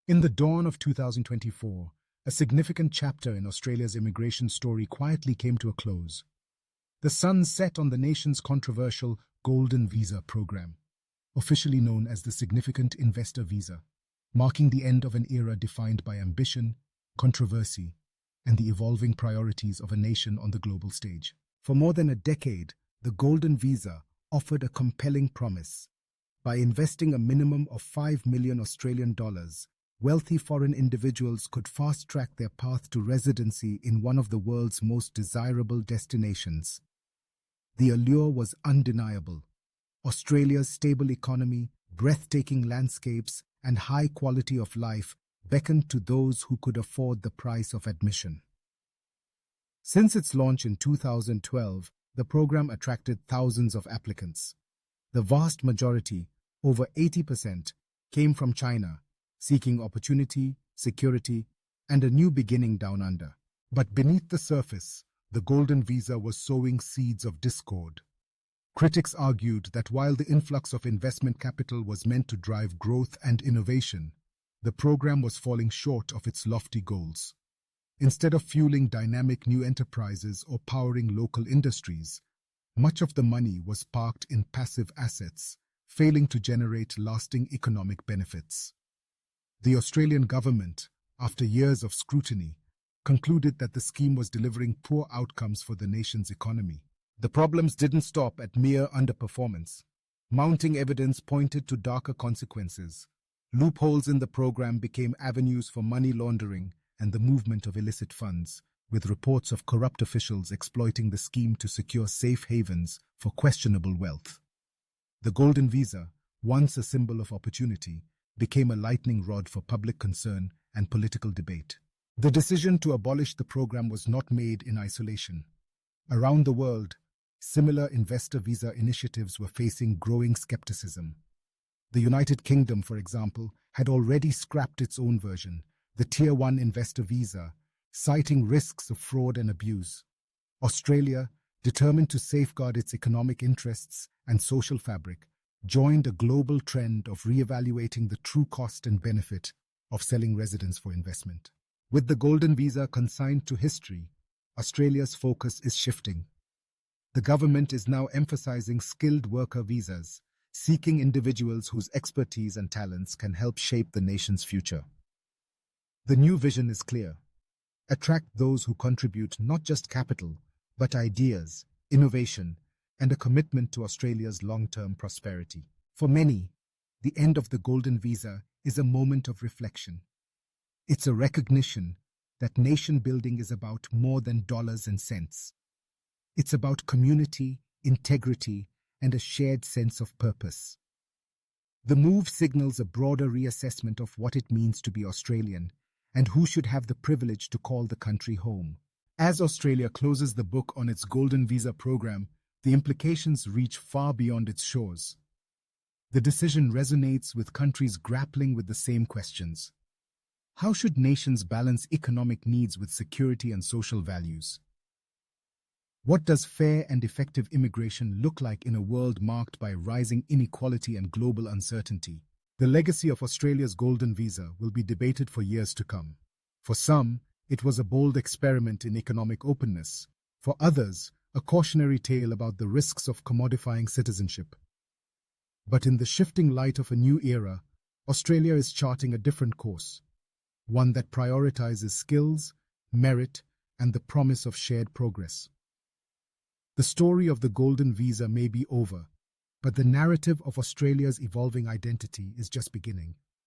In the dawn of 2024, a significant chapter in Australia's immigration story quietly came to a close. The sun set on the nation's controversial Golden Visa program, officially known as the Significant Investor Visa, marking the end of an era defined by ambition, controversy, and the evolving priorities of a nation on the global stage. For more than a decade, the Golden Visa offered a compelling promise. By investing a minimum of $5 million Australian dollars, wealthy foreign individuals could fast-track their path to residency in one of the world's most desirable destinations. The allure was undeniable. Australia's stable economy, breathtaking landscapes, and high quality of life beckoned to those who could afford the price of admission. Since its launch in 2012, the program attracted thousands of applicants. The vast majority, over 80%, came from China, seeking opportunity, security, and a new beginning down under. But beneath the surface, the Golden Visa was sowing seeds of discord. Critics argued that while the influx of investment capital was meant to drive growth and innovation, the program was falling short of its lofty goals. Instead of fueling dynamic new enterprises or powering local industries, much of the money was parked in passive assets, failing to generate lasting economic benefits. The Australian government, after years of scrutiny, concluded that the scheme was delivering poor outcomes for the nation's economy. The problems didn't stop at mere underperformance. Mounting evidence pointed to darker consequences. Loopholes in the program became avenues for money laundering and the movement of illicit funds, with reports of corrupt officials exploiting the scheme to secure safe havens for questionable wealth. The Golden Visa, once a symbol of opportunity, became a lightning rod for public concern and political debate. The decision to abolish the program was not made in isolation. Around the world, similar investor visa initiatives were facing growing skepticism. The United Kingdom, for example, had already scrapped its own version, the Tier 1 investor visa, citing risks of fraud and abuse. Australia, determined to safeguard its economic interests and social fabric, joined a global trend of re-evaluating the true cost and benefit of selling residence for investment. With the Golden Visa consigned to history, Australia's focus is shifting. The government is now emphasizing skilled worker visas, seeking individuals whose expertise and talents can help shape the nation's future. The new vision is clear. Attract those who contribute not just capital, but ideas, innovation, and a commitment to Australia's long-term prosperity. For many, the end of the Golden Visa is a moment of reflection. It's a recognition that nation building is about more than dollars and cents. It's about community, integrity, and a shared sense of purpose. The move signals a broader reassessment of what it means to be Australian and who should have the privilege to call the country home. As Australia closes the book on its Golden Visa program, the implications reach far beyond its shores. The decision resonates with countries grappling with the same questions. How should nations balance economic needs with security and social values? What does fair and effective immigration look like in a world marked by rising inequality and global uncertainty? The legacy of Australia's Golden Visa will be debated for years to come. For some, it was a bold experiment in economic openness. For others, a cautionary tale about the risks of commodifying citizenship. But in the shifting light of a new era, Australia is charting a different course, one that prioritizes skills, merit, and the promise of shared progress. The story of the Golden Visa may be over, but the narrative of Australia's evolving identity is just beginning.